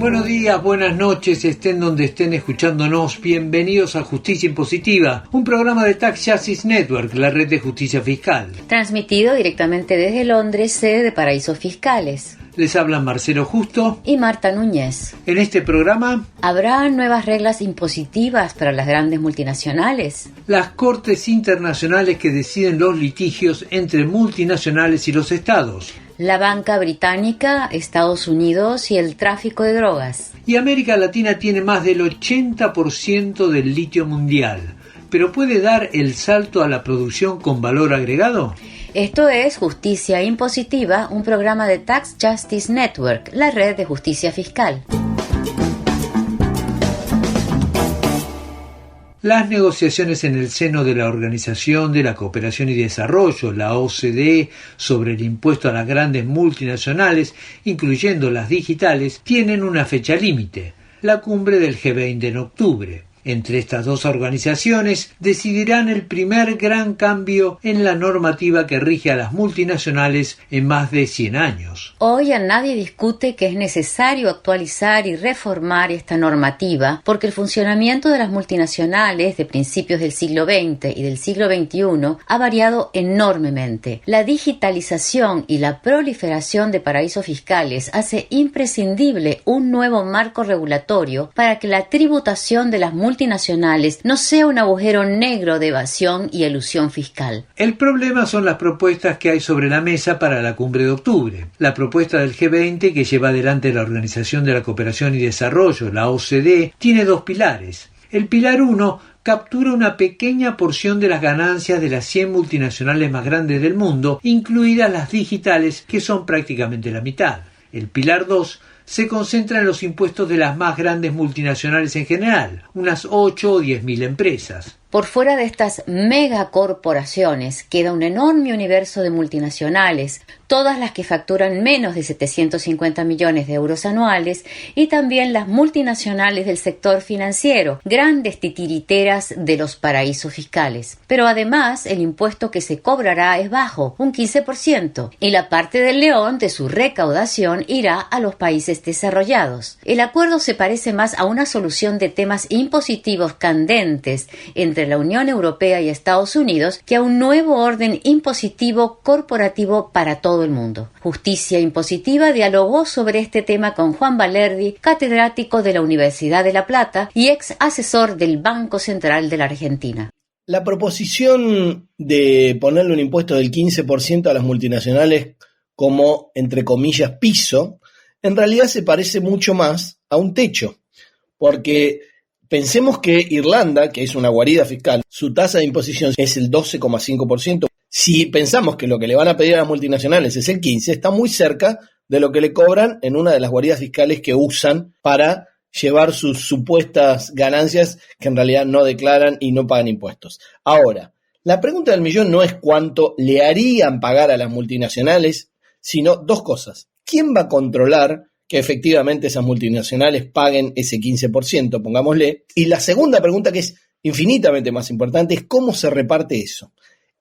Buenos días, buenas noches, estén donde estén escuchándonos. Bienvenidos a Justicia Impositiva, un programa de Tax Justice Network, la red de justicia fiscal. Transmitido directamente desde Londres, sede de Paraísos Fiscales. Les hablan Marcelo Justo y Marta Núñez. En este programa, ¿habrá nuevas reglas impositivas para las grandes multinacionales? Las cortes internacionales que deciden los litigios entre multinacionales y los estados. La banca británica, Estados Unidos y el tráfico de drogas. Y América Latina tiene más del 80% del litio mundial, pero ¿puede dar el salto a la producción con valor agregado? Esto es Justicia Impositiva, un programa de Tax Justice Network, la red de justicia fiscal. Las negociaciones en el seno de la Organización de la Cooperación y Desarrollo, la OCDE, sobre el impuesto a las grandes multinacionales, incluyendo las digitales, tienen una fecha límite, la cumbre del G20 en octubre. Entre estas dos organizaciones decidirán el primer gran cambio en la normativa que rige a las multinacionales en más de 100 años. Hoy a nadie discute que es necesario actualizar y reformar esta normativa porque el funcionamiento de las multinacionales de principios del siglo XX y del siglo XXI ha variado enormemente. La digitalización y la proliferación de paraísos fiscales hace imprescindible un nuevo marco regulatorio para que la tributación de las multinacionales no sea un agujero negro de evasión y elusión fiscal. El problema son las propuestas que hay sobre la mesa para la cumbre de octubre. La propuesta del G20 que lleva adelante la Organización de la Cooperación y Desarrollo, la OCDE, tiene dos pilares. El pilar 1 captura una pequeña porción de las ganancias de las 100 multinacionales más grandes del mundo, incluidas las digitales, que son prácticamente la mitad. El pilar 2 se concentra en los impuestos de las más grandes multinacionales en general, unas 8 o 10.000 empresas. Por fuera de estas megacorporaciones queda un enorme universo de multinacionales, todas las que facturan menos de 750 millones de euros anuales, y también las multinacionales del sector financiero, grandes titiriteras de los paraísos fiscales. Pero además el impuesto que se cobrará es bajo, un 15%, y la parte del león de su recaudación irá a los países desarrollados. El acuerdo se parece más a una solución de temas impositivos candentes entre la Unión Europea y Estados Unidos que a un nuevo orden impositivo corporativo para todo el mundo. Justicia Impositiva dialogó sobre este tema con Juan Valerdi, catedrático de la Universidad de La Plata y ex asesor del Banco Central de la Argentina. La proposición de ponerle un impuesto del 15% a las multinacionales como, entre comillas, piso, en realidad se parece mucho más a un techo, porque pensemos que Irlanda, que es una guarida fiscal, su tasa de imposición es el 12,5%. Si pensamos que lo que le van a pedir a las multinacionales es el 15%, está muy cerca de lo que le cobran en una de las guaridas fiscales que usan para llevar sus supuestas ganancias que en realidad no declaran y no pagan impuestos. Ahora, la pregunta del millón no es cuánto le harían pagar a las multinacionales, sino dos cosas. ¿Quién va a controlar que efectivamente esas multinacionales paguen ese 15%, pongámosle? Y la segunda pregunta, que es infinitamente más importante, es cómo se reparte eso.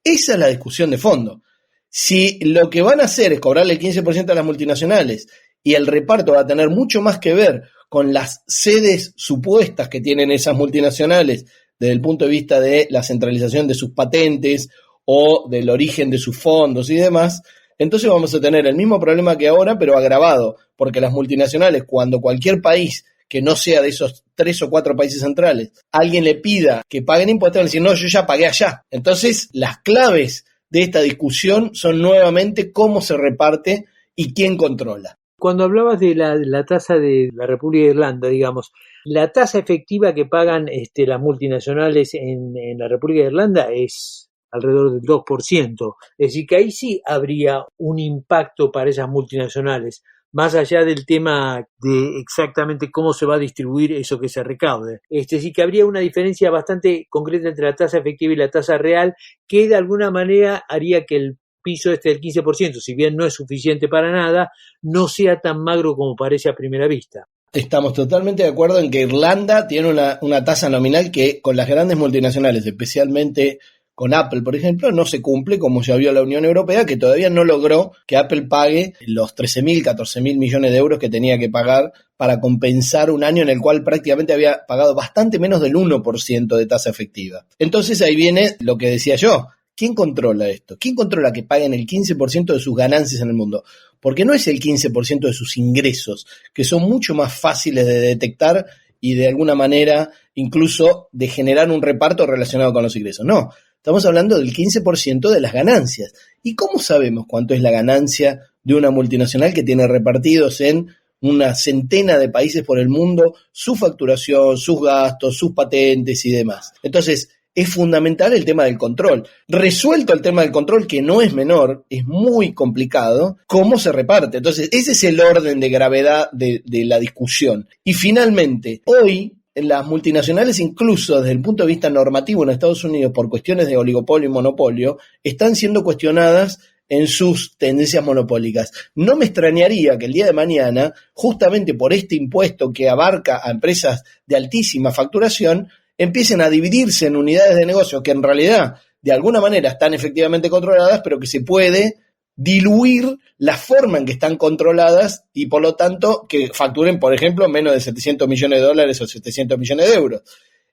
Esa es la discusión de fondo. Si lo que van a hacer es cobrarle el 15% a las multinacionales y el reparto va a tener mucho más que ver con las sedes supuestas que tienen esas multinacionales desde el punto de vista de la centralización de sus patentes o del origen de sus fondos y demás, entonces vamos a tener el mismo problema que ahora, pero agravado, porque las multinacionales, cuando cualquier país que no sea de esos 3 o 4 países centrales, alguien le pida que paguen impuestos, van a decir, no, yo ya pagué allá. Entonces, las claves de esta discusión son nuevamente cómo se reparte y quién controla. Cuando hablabas de la tasa de la República de Irlanda, digamos, la tasa efectiva que pagan las multinacionales en la República de Irlanda es alrededor del 2%. Es decir, que ahí sí habría un impacto para esas multinacionales, más allá del tema de exactamente cómo se va a distribuir eso que se recaude. Es decir, que habría una diferencia bastante concreta entre la tasa efectiva y la tasa real, que de alguna manera haría que el piso del 15%, si bien no es suficiente para nada, no sea tan magro como parece a primera vista. Estamos totalmente de acuerdo en que Irlanda tiene una tasa nominal que con las grandes multinacionales, especialmente con Apple, por ejemplo, no se cumple, como ya vio la Unión Europea, que todavía no logró que Apple pague los 13.000, 14.000 millones de euros que tenía que pagar para compensar un año en el cual prácticamente había pagado bastante menos del 1% de tasa efectiva. Entonces ahí viene lo que decía yo. ¿Quién controla esto? ¿Quién controla que paguen el 15% de sus ganancias en el mundo? Porque no es el 15% de sus ingresos, que son mucho más fáciles de detectar y de alguna manera incluso de generar un reparto relacionado con los ingresos. No, estamos hablando del 15% de las ganancias. ¿Y cómo sabemos cuánto es la ganancia de una multinacional que tiene repartidos en una centena de países por el mundo su facturación, sus gastos, sus patentes y demás? Entonces, es fundamental el tema del control. Resuelto el tema del control, que no es menor, es muy complicado, ¿cómo se reparte? Entonces, ese es el orden de gravedad de la discusión. Y finalmente, hoy, las multinacionales, incluso desde el punto de vista normativo en Estados Unidos, por cuestiones de oligopolio y monopolio, están siendo cuestionadas en sus tendencias monopólicas. No me extrañaría que el día de mañana, justamente por este impuesto que abarca a empresas de altísima facturación, empiecen a dividirse en unidades de negocio que en realidad de alguna manera están efectivamente controladas, pero que se puede diluir la forma en que están controladas y por lo tanto que facturen, por ejemplo, menos de 700 millones de dólares o 700 millones de euros.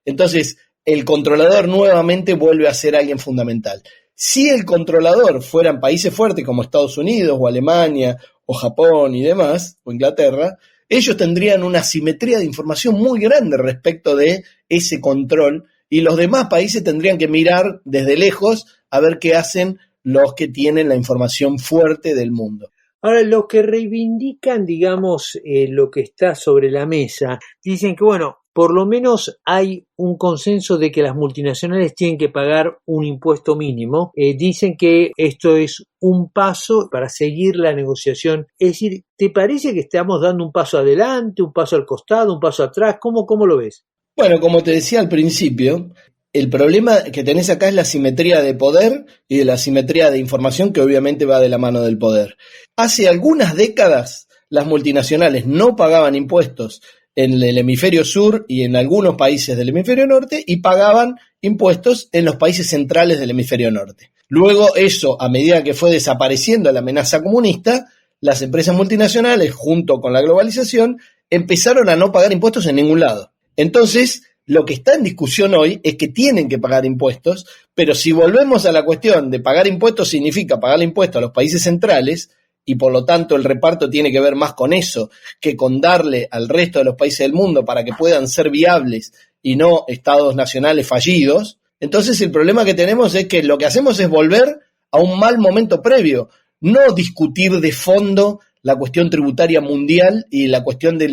Entonces, el controlador nuevamente vuelve a ser alguien fundamental. Si el controlador fueran países fuertes como Estados Unidos o Alemania o Japón y demás, o Inglaterra, ellos tendrían una asimetría de información muy grande respecto de ese control y los demás países tendrían que mirar desde lejos a ver qué hacen los que tienen la información fuerte del mundo. Ahora, los que reivindican, digamos, lo que está sobre la mesa, dicen que, bueno, por lo menos hay un consenso de que las multinacionales tienen que pagar un impuesto mínimo. Dicen que esto es un paso para seguir la negociación. Es decir, ¿te parece que estamos dando un paso adelante, un paso al costado, un paso atrás? ¿Cómo lo ves? Bueno, como te decía al principio, el problema que tenés acá es la simetría de poder y de la simetría de información que obviamente va de la mano del poder. Hace algunas décadas las multinacionales no pagaban impuestos en el hemisferio sur y en algunos países del hemisferio norte y pagaban impuestos en los países centrales del hemisferio norte. Luego eso, a medida que fue desapareciendo la amenaza comunista, las empresas multinacionales, junto con la globalización, empezaron a no pagar impuestos en ningún lado. Entonces, lo que está en discusión hoy es que tienen que pagar impuestos, pero si volvemos a la cuestión de pagar impuestos significa pagar impuestos a los países centrales, y por lo tanto el reparto tiene que ver más con eso que con darle al resto de los países del mundo para que puedan ser viables y no estados nacionales fallidos, entonces el problema que tenemos es que lo que hacemos es volver a un mal momento previo, no discutir de fondo la cuestión tributaria mundial y la cuestión de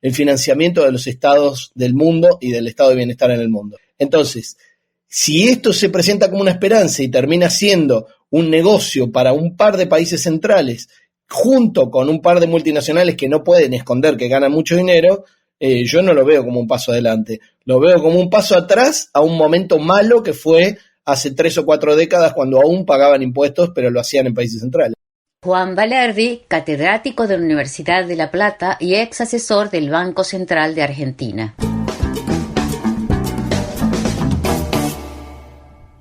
el financiamiento de los estados del mundo y del estado de bienestar en el mundo. Entonces, si esto se presenta como una esperanza y termina siendo un negocio para un par de países centrales, junto con un par de multinacionales que no pueden esconder que ganan mucho dinero, yo no lo veo como un paso adelante. Lo veo como un paso atrás a un momento malo que fue hace 3 o 4 décadas cuando aún pagaban impuestos, pero lo hacían en países centrales. Juan Valerdi, catedrático de la Universidad de La Plata y ex asesor del Banco Central de Argentina.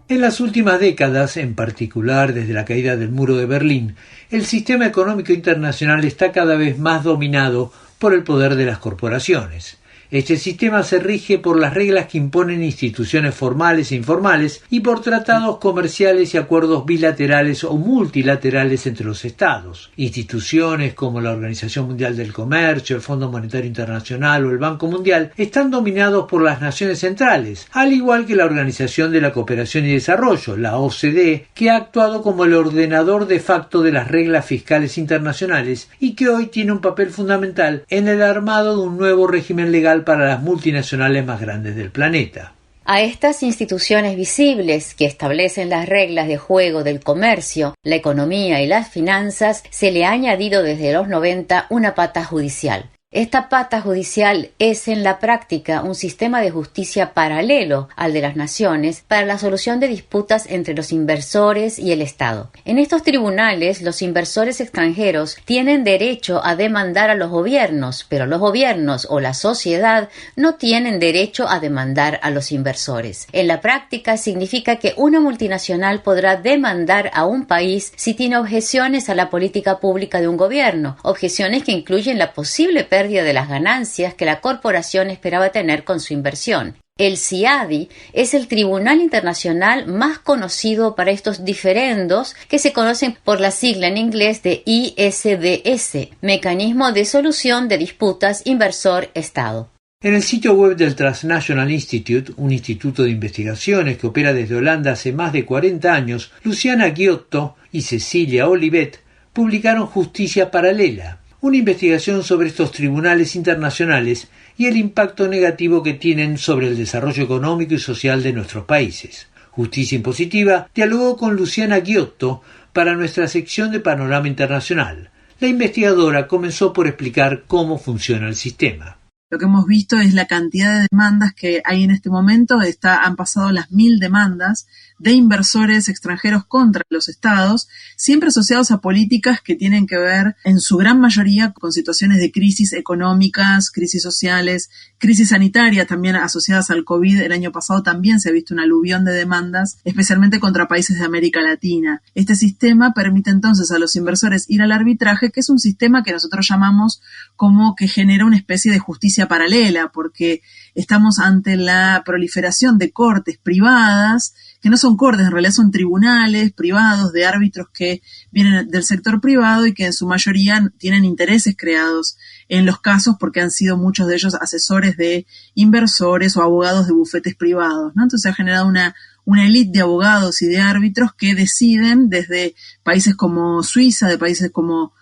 En las últimas décadas, en particular desde la caída del muro de Berlín, el sistema económico internacional está cada vez más dominado por el poder de las corporaciones. Este sistema se rige por las reglas que imponen instituciones formales e informales y por tratados comerciales y acuerdos bilaterales o multilaterales entre los estados. Instituciones como la Organización Mundial del Comercio, el Fondo Monetario Internacional o el Banco Mundial están dominados por las naciones centrales, al igual que la Organización de la Cooperación y Desarrollo, la OCDE, que ha actuado como el ordenador de facto de las reglas fiscales internacionales y que hoy tiene un papel fundamental en el armado de un nuevo régimen legal para las multinacionales más grandes del planeta. A estas instituciones visibles que establecen las reglas de juego del comercio, la economía y las finanzas se le ha añadido desde los 90 una pata judicial. Esta pata judicial es en la práctica un sistema de justicia paralelo al de las naciones para la solución de disputas entre los inversores y el Estado. En estos tribunales, los inversores extranjeros tienen derecho a demandar a los gobiernos, pero los gobiernos o la sociedad no tienen derecho a demandar a los inversores. En la práctica significa que una multinacional podrá demandar a un país si tiene objeciones a la política pública de un gobierno, objeciones que incluyen la posible pérdida de las ganancias que la corporación esperaba tener con su inversión. El CIADI es el tribunal internacional más conocido para estos diferendos, que se conocen por la sigla en inglés de ISDS, Mecanismo de Solución de Disputas Inversor-Estado. En el sitio web del Transnational Institute, un instituto de investigaciones que opera desde Holanda hace más de 40 años, Luciana Ghiotto y Cecilia Olivet publicaron Justicia Paralela, una investigación sobre estos tribunales internacionales y el impacto negativo que tienen sobre el desarrollo económico y social de nuestros países. Justicia Impositiva dialogó con Luciana Ghiotto para nuestra sección de Panorama Internacional. La investigadora comenzó por explicar cómo funciona el sistema. Lo que hemos visto es la cantidad de demandas que hay en este momento. Han pasado las 1000 demandas de inversores extranjeros contra los estados, siempre asociados a políticas que tienen que ver, en su gran mayoría, con situaciones de crisis económicas, crisis sociales, crisis sanitaria, también asociadas al COVID. El año pasado también se ha visto un aluvión de demandas, especialmente contra países de América Latina. Este sistema permite entonces a los inversores ir al arbitraje, que es un sistema que nosotros llamamos como que genera una especie de justicia paralela, porque estamos ante la proliferación de cortes privadas, que no son cortes, en realidad son tribunales privados de árbitros que vienen del sector privado y que en su mayoría tienen intereses creados en los casos porque han sido muchos de ellos asesores de inversores o abogados de bufetes privados, ¿no? Entonces se ha generado una élite de abogados y de árbitros que deciden desde países como Suiza, de países como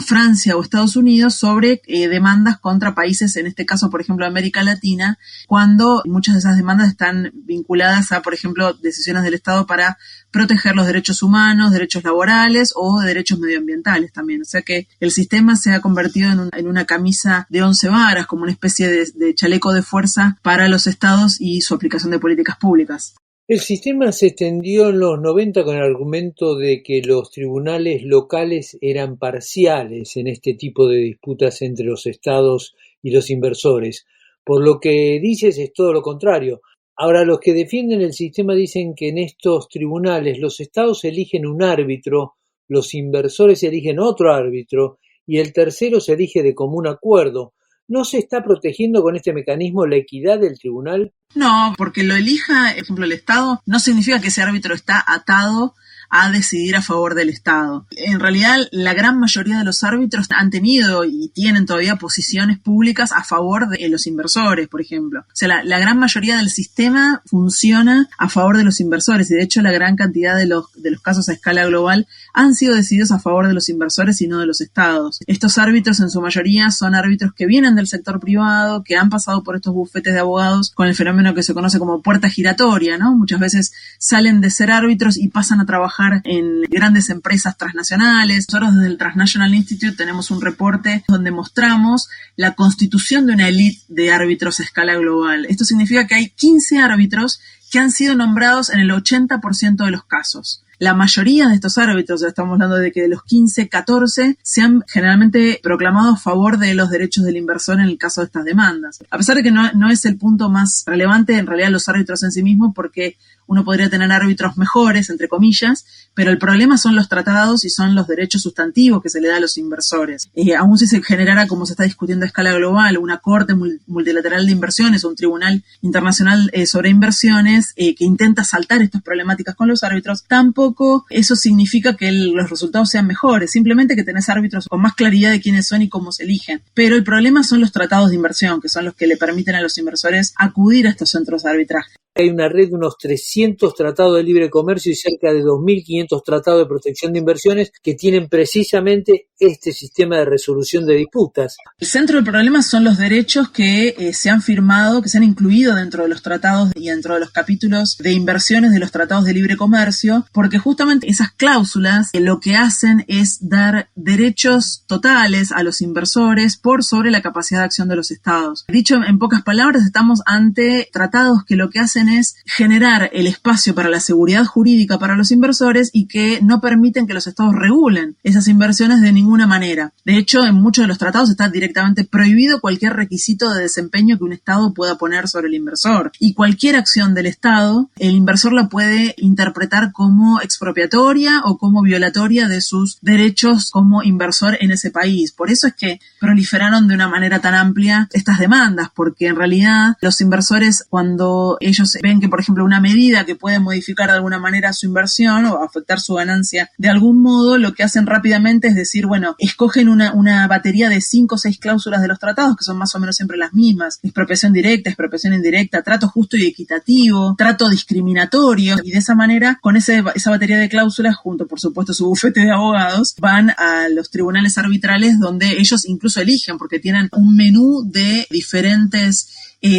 Francia o Estados Unidos, sobre demandas contra países, en este caso, por ejemplo, América Latina, cuando muchas de esas demandas están vinculadas a, por ejemplo, decisiones del Estado para proteger los derechos humanos, derechos laborales o derechos medioambientales también. O sea que el sistema se ha convertido en una camisa de 11 varas, como una especie de chaleco de fuerza para los estados y su aplicación de políticas públicas. El sistema se extendió en los 90 con el argumento de que los tribunales locales eran parciales en este tipo de disputas entre los estados y los inversores. Por lo que dices es todo lo contrario. Ahora, los que defienden el sistema dicen que en estos tribunales los estados eligen un árbitro, los inversores eligen otro árbitro y el tercero se elige de común acuerdo. ¿No se está protegiendo con este mecanismo la equidad del tribunal? No, porque lo elija, por ejemplo, el Estado, no significa que ese árbitro está atado a decidir a favor del Estado. En realidad, la gran mayoría de los árbitros han tenido y tienen todavía posiciones públicas a favor de los inversores, por ejemplo. O sea, la gran mayoría del sistema funciona a favor de los inversores y, de hecho, la gran cantidad de los casos a escala global han sido decididos a favor de los inversores y no de los estados. Estos árbitros, en su mayoría, son árbitros que vienen del sector privado, que han pasado por estos bufetes de abogados con el fenómeno que se conoce como puerta giratoria, ¿no? Muchas veces salen de ser árbitros y pasan a trabajar en grandes empresas transnacionales. Nosotros desde el Transnational Institute tenemos un reporte donde mostramos la constitución de una élite de árbitros a escala global. Esto significa que hay 15 árbitros que han sido nombrados en el 80% de los casos. La mayoría de estos árbitros, estamos hablando de que de los 15, 14, se han generalmente proclamado a favor de los derechos del inversor en el caso de estas demandas. A pesar de que no es el punto más relevante, en realidad, los árbitros en sí mismos, porque uno podría tener árbitros mejores, entre comillas, pero el problema son los tratados y son los derechos sustantivos que se le da a los inversores. Aún si se generara, como se está discutiendo a escala global, una corte multilateral de inversiones o un tribunal internacional sobre inversiones que intenta saltar estas problemáticas con los árbitros, tampoco eso significa que los resultados sean mejores, simplemente que tenés árbitros con más claridad de quiénes son y cómo se eligen. Pero el problema son los tratados de inversión, que son los que le permiten a los inversores acudir a estos centros de arbitraje. Hay una red de unos 300 tratados de libre comercio y cerca de 2.500 tratados de protección de inversiones que tienen precisamente este sistema de resolución de disputas. El centro del problema son los derechos que se han firmado, que se han incluido dentro de los tratados y dentro de los capítulos de inversiones de los tratados de libre comercio, porque justamente esas cláusulas lo que hacen es dar derechos totales a los inversores por sobre la capacidad de acción de los estados. Dicho en pocas palabras, estamos ante tratados que lo que hacen es generar el espacio para la seguridad jurídica para los inversores y que no permiten que los estados regulen esas inversiones de ninguna manera. De hecho, en muchos de los tratados está directamente prohibido cualquier requisito de desempeño que un estado pueda poner sobre el inversor. Y cualquier acción del estado, el inversor la puede interpretar como expropiatoria o como violatoria de sus derechos como inversor en ese país. Por eso es que proliferaron de una manera tan amplia estas demandas, porque en realidad los inversores, cuando ellos ven que, por ejemplo, una medida que puede modificar de alguna manera su inversión o afectar su ganancia de algún modo, lo que hacen rápidamente es decir, bueno, escogen una batería de 5 o 6 cláusulas de los tratados que son más o menos siempre las mismas: expropiación directa, expropiación indirecta, trato justo y equitativo, trato discriminatorio, y de esa manera, con esa batería de cláusulas, junto por supuesto su bufete de abogados, van a los tribunales arbitrales donde ellos incluso eligen, porque tienen un menú de diferentes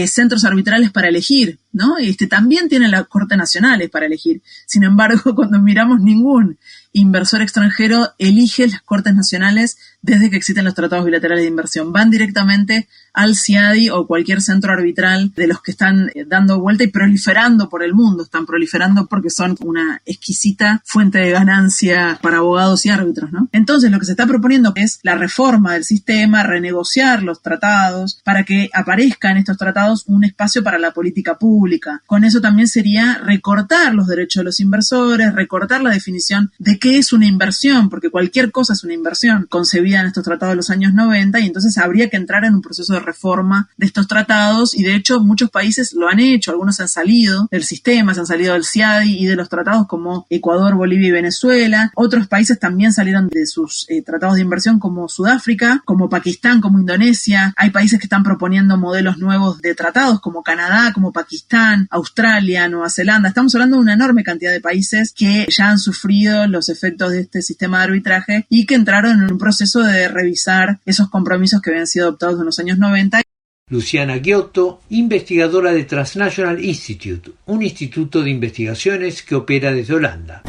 centros arbitrales para elegir, ¿no? También tienen las Cortes Nacionales para elegir. Sin embargo, cuando miramos, ningún inversor extranjero elige las Cortes Nacionales desde que existen los tratados bilaterales de inversión. Van directamente al CIADI o cualquier centro arbitral de los que están dando vuelta y proliferando por el mundo. Están proliferando porque son una exquisita fuente de ganancia para abogados y árbitros, ¿no? Entonces, lo que se está proponiendo es la reforma del sistema, renegociar los tratados para que aparezca en estos tratados un espacio para la política pública. Con eso también sería recortar los derechos de los inversores, recortar la definición de qué es una inversión, porque cualquier cosa es una inversión concebida en estos tratados de los años 90, y entonces habría que entrar en un proceso de reforma de estos tratados, y de hecho muchos países lo han hecho. Algunos han salido del sistema, se han salido del CIADI y de los tratados, como Ecuador, Bolivia y Venezuela. Otros países también salieron de sus tratados de inversión, como Sudáfrica, como Pakistán, como Indonesia. Hay países que están proponiendo modelos nuevos de tratados, como Canadá, como Pakistán, Australia, Nueva Zelanda. Estamos hablando de una enorme cantidad de países que ya han sufrido los efectos de este sistema de arbitraje y que entraron en un proceso de revisar esos compromisos que habían sido adoptados en los años 90. Luciana Ghiotto, investigadora de Transnational Institute, un instituto de investigaciones que opera desde Holanda.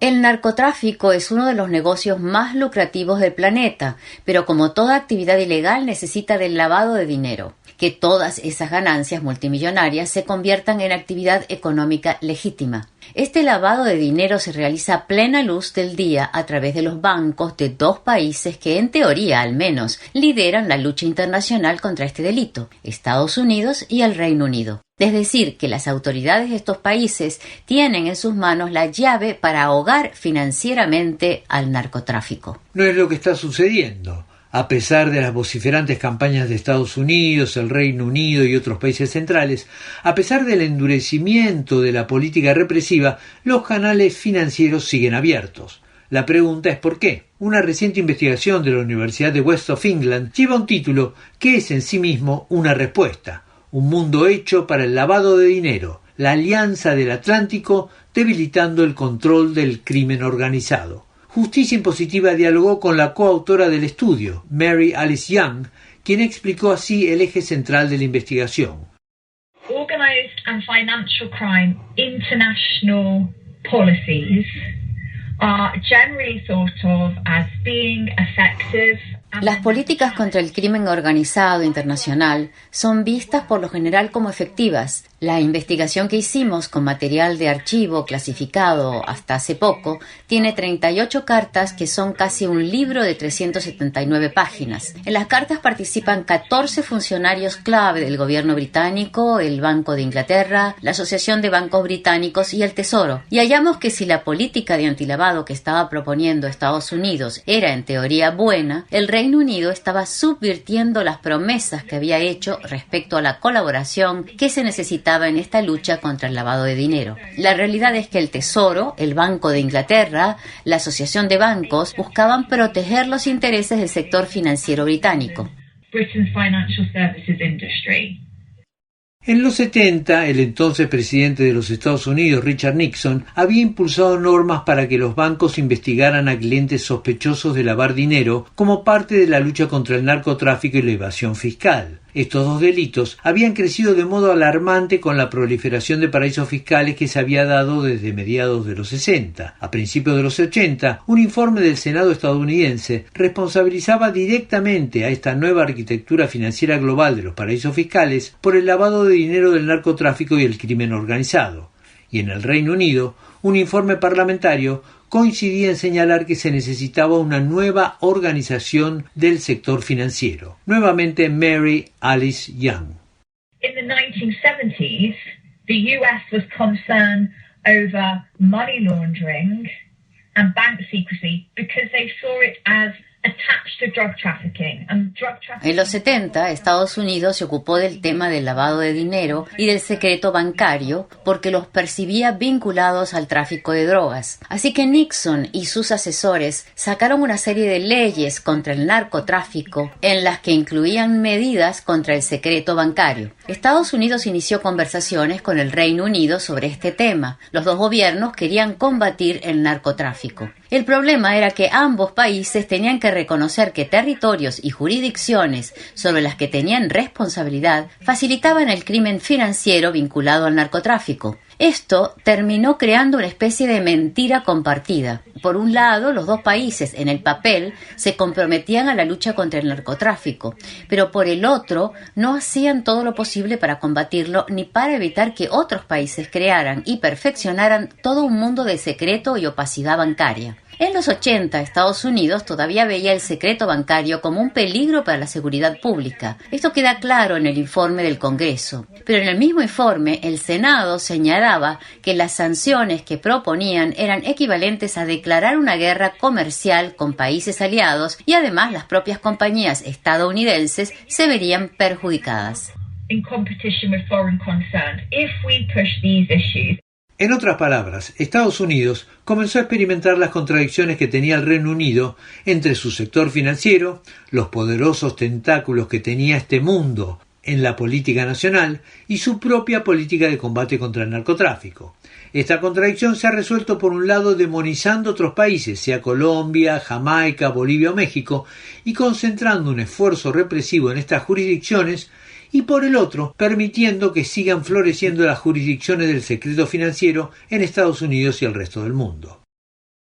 El narcotráfico es uno de los negocios más lucrativos del planeta, pero como toda actividad ilegal necesita del lavado de dinero, que todas esas ganancias multimillonarias se conviertan en actividad económica legítima. Este lavado de dinero se realiza a plena luz del día a través de los bancos de 2 países que, en teoría al menos, lideran la lucha internacional contra este delito: Estados Unidos y el Reino Unido. Es decir, que las autoridades de estos países tienen en sus manos la llave para ahogar financieramente al narcotráfico. No es lo que está sucediendo. A pesar de las vociferantes campañas de Estados Unidos, el Reino Unido y otros países centrales, a pesar del endurecimiento de la política represiva, los canales financieros siguen abiertos. La pregunta es ¿por qué? Una reciente investigación de la Universidad de West of England lleva un título que es en sí mismo una respuesta: un mundo hecho para el lavado de dinero, la Alianza del Atlántico debilitando el control del crimen organizado. Justicia Impositiva dialogó con la coautora del estudio, Mary Alice Young, quien explicó así el eje central de la investigación. Organized and financial crime international policies are generally thought of as being effective. Las políticas contra el crimen organizado internacional son vistas por lo general como efectivas. La investigación que hicimos con material de archivo clasificado hasta hace poco tiene 38 cartas que son casi un libro de 379 páginas. En las cartas participan 14 funcionarios clave del gobierno británico, el Banco de Inglaterra, la Asociación de Bancos Británicos y el Tesoro. Y hallamos que si la política de antilavado que estaba proponiendo Estados Unidos era en teoría buena, el Reino Unido estaba subvirtiendo las promesas que había hecho respecto a la colaboración que se necesitaba en esta lucha contra el lavado de dinero. La realidad es que el Tesoro, el Banco de Inglaterra, la Asociación de Bancos buscaban proteger los intereses del sector financiero británico. En los 70, el entonces presidente de los Estados Unidos, Richard Nixon, había impulsado normas para que los bancos investigaran a clientes sospechosos de lavar dinero como parte de la lucha contra el narcotráfico y la evasión fiscal. Estos dos delitos habían crecido de modo alarmante con la proliferación de paraísos fiscales que se había dado desde mediados de los 60. A principios de los 80, un informe del Senado estadounidense responsabilizaba directamente a esta nueva arquitectura financiera global de los paraísos fiscales por el lavado de dinero del narcotráfico y el crimen organizado. Y en el Reino Unido, un informe parlamentario coincidía en señalar que se necesitaba una nueva organización del sector financiero. Nuevamente Mary Alice Young. In the 1970s, the US was concerned over money laundering and bank secrecy because they saw it as attached to drug trafficking. En los 70, Estados Unidos se ocupó del tema del lavado de dinero y del secreto bancario porque los percibía vinculados al tráfico de drogas. Así que Nixon y sus asesores sacaron una serie de leyes contra el narcotráfico en las que incluían medidas contra el secreto bancario. Estados Unidos inició conversaciones con el Reino Unido sobre este tema. Los dos gobiernos querían combatir el narcotráfico. El problema era que ambos países tenían que reconocer que territorios y jurisdicciones sobre las que tenían responsabilidad facilitaban el crimen financiero vinculado al narcotráfico. Esto terminó creando una especie de mentira compartida. Por un lado, los dos países en el papel se comprometían a la lucha contra el narcotráfico, pero por el otro no hacían todo lo posible para combatirlo ni para evitar que otros países crearan y perfeccionaran todo un mundo de secreto y opacidad bancaria. En los 80, Estados Unidos todavía veía el secreto bancario como un peligro para la seguridad pública. Esto queda claro en el informe del Congreso. Pero en el mismo informe, el Senado señalaba que las sanciones que proponían eran equivalentes a declarar una guerra comercial con países aliados y además las propias compañías estadounidenses se verían perjudicadas. In competition with foreign concerns, if we push these issues. En otras palabras, Estados Unidos comenzó a experimentar las contradicciones que tenía el Reino Unido entre su sector financiero, los poderosos tentáculos que tenía este mundo en la política nacional y su propia política de combate contra el narcotráfico. Esta contradicción se ha resuelto por un lado demonizando otros países, sea Colombia, Jamaica, Bolivia o México, y concentrando un esfuerzo represivo en estas jurisdicciones, y por el otro, permitiendo que sigan floreciendo las jurisdicciones del secreto financiero en Estados Unidos y el resto del mundo.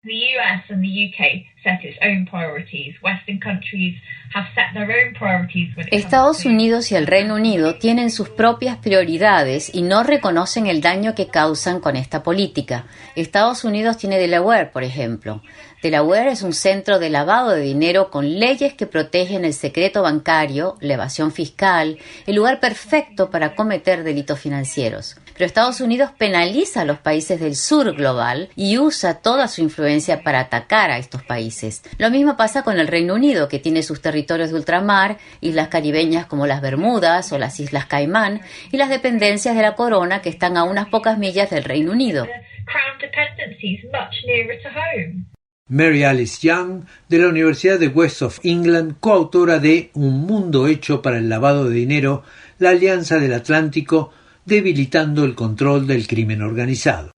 The US and the UK set its own priorities. Western countries have set their own priorities when it comes Estados to Unidos y el Reino Unido tienen sus propias prioridades y no reconocen el daño que causan con esta política. Estados Unidos tiene Delaware, por ejemplo. Delaware es un centro de lavado de dinero con leyes que protegen el secreto bancario, la evasión fiscal, el lugar perfecto para cometer delitos financieros. Pero Estados Unidos penaliza a los países del sur global y usa toda su influencia para atacar a estos países. Lo mismo pasa con el Reino Unido, que tiene sus territorios de ultramar, islas caribeñas como las Bermudas o las Islas Caimán, y las dependencias de la corona que están a unas pocas millas del Reino Unido. crown dependencies much nearer to home. Mary Alice Young, de la Universidad de West of England, coautora de Un mundo hecho para el lavado de dinero, la Alianza del Atlántico, debilitando el control del crimen organizado.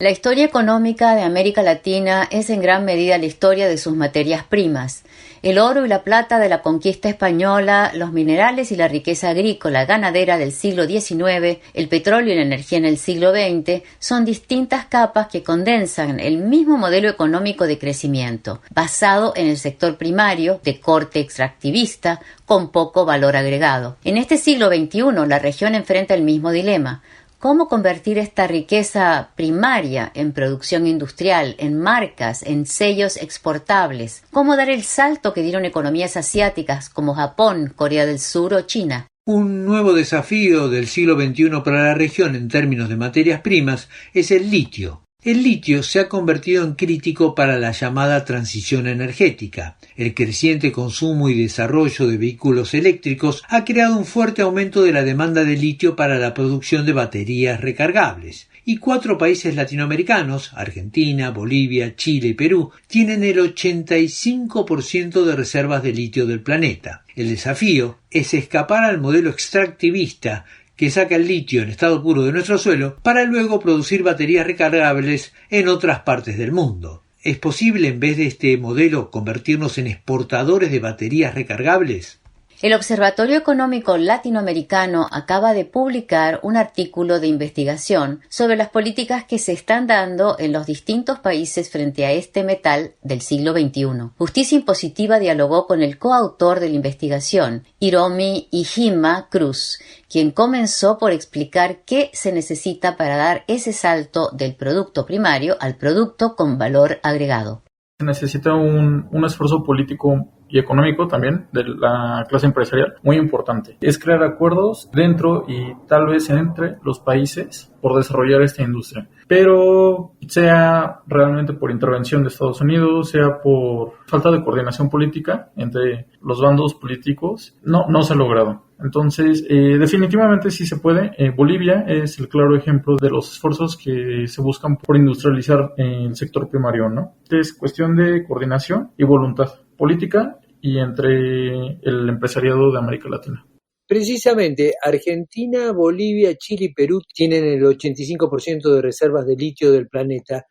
La historia económica de América Latina es en gran medida la historia de sus materias primas. El oro y la plata de la conquista española, los minerales y la riqueza agrícola ganadera del siglo XIX, el petróleo y la energía en el siglo XX son distintas capas que condensan el mismo modelo económico de crecimiento, basado en el sector primario, de corte extractivista, con poco valor agregado. En este siglo XXI, la región enfrenta el mismo dilema. ¿Cómo convertir esta riqueza primaria en producción industrial, en marcas, en sellos exportables? ¿Cómo dar el salto que dieron economías asiáticas como Japón, Corea del Sur o China? Un nuevo desafío del siglo XXI para la región en términos de materias primas es el litio. El litio se ha convertido en crítico para la llamada transición energética. El creciente consumo y desarrollo de vehículos eléctricos ha creado un fuerte aumento de la demanda de litio para la producción de baterías recargables. y 4 países latinoamericanos, Argentina, Bolivia, Chile y Perú, tienen el 85% de reservas de litio del planeta. El desafío es escapar al modelo extractivista que saca el litio en estado puro de nuestro suelo para luego producir baterías recargables en otras partes del mundo. ¿Es posible, en vez de este modelo, convertirnos en exportadores de baterías recargables? El Observatorio Económico Latinoamericano acaba de publicar un artículo de investigación sobre las políticas que se están dando en los distintos países frente a este metal del siglo XXI. Justicia Impositiva dialogó con el coautor de la investigación, Hiromi Ihima Cruz, quien comenzó por explicar qué se necesita para dar ese salto del producto primario al producto con valor agregado. Se necesita un esfuerzo político y económico también de la clase empresarial muy importante. Es crear acuerdos dentro y tal vez entre los países por desarrollar esta industria. Pero sea realmente por intervención de Estados Unidos, sea por falta de coordinación política entre los bandos políticos, no se ha logrado. Entonces, definitivamente sí se puede. Bolivia es el claro ejemplo de los esfuerzos que se buscan por industrializar el sector primario, ¿no? Es cuestión de coordinación y voluntad política y entre el empresariado de América Latina. Precisamente, Argentina, Bolivia, Chile y Perú tienen el 85% de reservas de litio del planeta.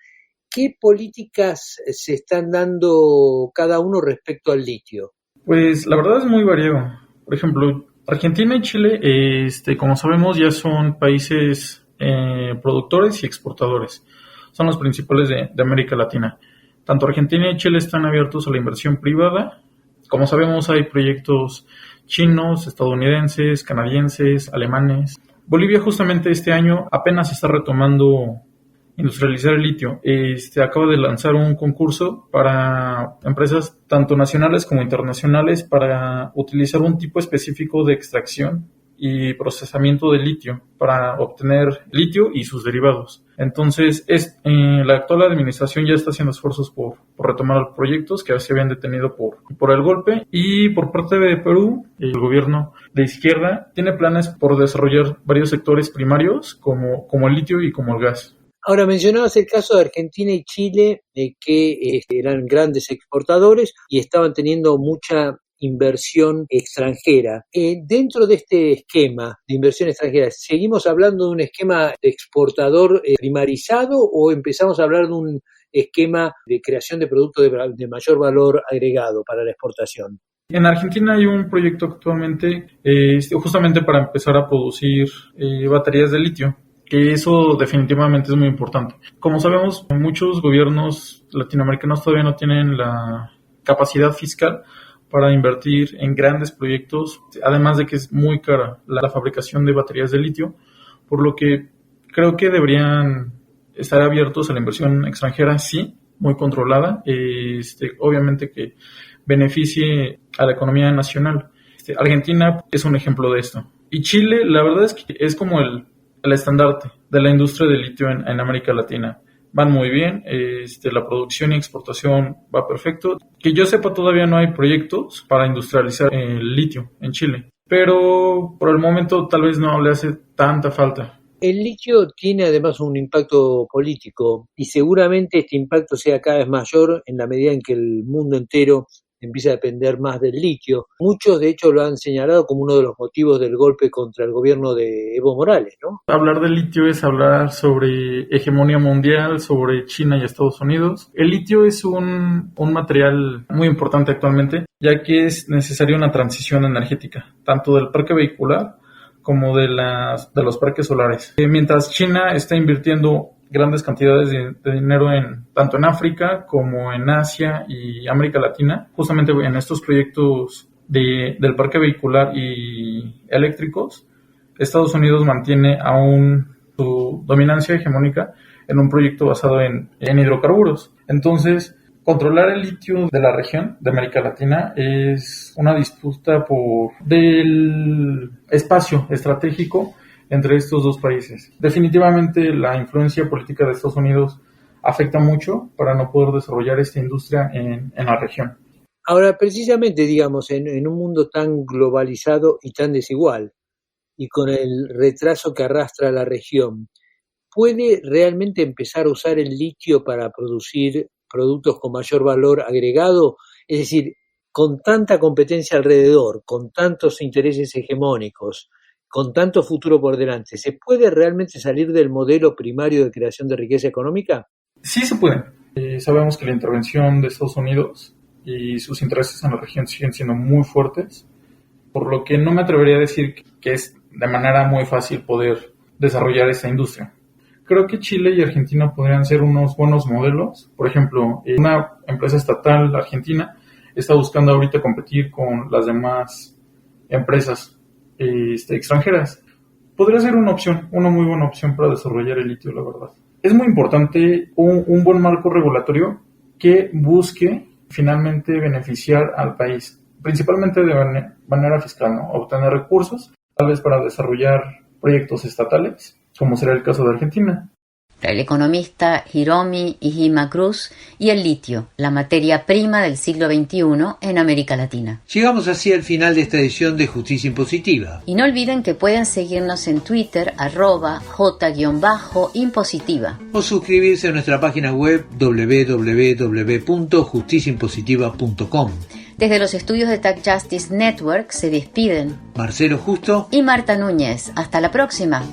¿Qué políticas se están dando cada uno respecto al litio? Pues la verdad es muy variado. Por ejemplo, Argentina y Chile, como sabemos, ya son países productores y exportadores. Son los principales de América Latina. Tanto Argentina y Chile están abiertos a la inversión privada. Como sabemos, hay proyectos chinos, estadounidenses, canadienses, alemanes. Bolivia justamente este año apenas está retomando industrializar el litio. Acaba de lanzar un concurso para empresas tanto nacionales como internacionales para utilizar un tipo específico de extracción y procesamiento de litio para obtener litio y sus derivados. Entonces, la actual administración ya está haciendo esfuerzos por retomar proyectos que se habían detenido por el golpe, y por parte de Perú, el gobierno de izquierda tiene planes por desarrollar varios sectores primarios como el litio y como el gas. Ahora, mencionabas el caso de Argentina y Chile, que eran grandes exportadores y estaban teniendo mucha inversión extranjera. Dentro de este esquema de inversión extranjera, ¿seguimos hablando de un esquema de exportador primarizado o empezamos a hablar de un esquema de creación de productos de mayor valor agregado para la exportación? En Argentina hay un proyecto actualmente justamente para empezar a producir baterías de litio, que eso definitivamente es muy importante. Como sabemos, muchos gobiernos latinoamericanos todavía no tienen la capacidad fiscal para invertir en grandes proyectos, además de que es muy cara la fabricación de baterías de litio, por lo que creo que deberían estar abiertos a la inversión extranjera, sí, muy controlada, obviamente que beneficie a la economía nacional. Argentina es un ejemplo de esto. Y Chile, la verdad es que es como el estandarte de la industria del litio en América Latina. Van muy bien, la producción y exportación va perfecto. Que yo sepa, todavía no hay proyectos para industrializar el litio en Chile, pero por el momento tal vez no le hace tanta falta. El litio tiene además un impacto político y seguramente este impacto sea cada vez mayor en la medida en que el mundo entero empieza a depender más del litio. Muchos, de hecho, lo han señalado como uno de los motivos del golpe contra el gobierno de Evo Morales, ¿no? Hablar del litio es hablar sobre hegemonía mundial, sobre China y Estados Unidos. El litio es un material muy importante actualmente, ya que es necesaria una transición energética, tanto del parque vehicular como de los parques solares. Mientras China está invirtiendo grandes cantidades de dinero tanto en África como en Asia y América Latina, justamente en estos proyectos del parque vehicular y eléctricos, Estados Unidos mantiene aún su dominancia hegemónica en un proyecto basado en hidrocarburos. Entonces, controlar el litio de la región de América Latina es una disputa del espacio estratégico entre estos dos países. Definitivamente la influencia política de Estados Unidos afecta mucho para no poder desarrollar esta industria en la región. Ahora, precisamente, digamos, en un mundo tan globalizado y tan desigual, y con el retraso que arrastra la región, puede realmente empezar a usar el litio para producir productos con mayor valor agregado? Es decir, con tanta competencia alrededor, con tantos intereses hegemónicos, con tanto futuro por delante, ¿se puede realmente salir del modelo primario de creación de riqueza económica? Sí se puede. Sabemos que la intervención de Estados Unidos y sus intereses en la región siguen siendo muy fuertes, por lo que no me atrevería a decir que es de manera muy fácil poder desarrollar esa industria. Creo que Chile y Argentina podrían ser unos buenos modelos. Por ejemplo, una empresa estatal argentina está buscando ahorita competir con las demás empresas extranjeras. Podría ser una opción, una muy buena opción para desarrollar el litio, la verdad. Es muy importante un buen marco regulatorio que busque finalmente beneficiar al país, principalmente de manera fiscal, ¿no? Obtener recursos, tal vez para desarrollar proyectos estatales, como será el caso de Argentina. El economista Hiromi Ihima Cruz y el litio, la materia prima del siglo XXI en América Latina. Llegamos así al final de esta edición de Justicia Impositiva. Y no olviden que pueden seguirnos en Twitter, @J_impositiva. O suscribirse a nuestra página web www.justiciaimpositiva.com. Desde los estudios de Tag Justice Network se despiden Marcelo Justo y Marta Núñez. Hasta la próxima.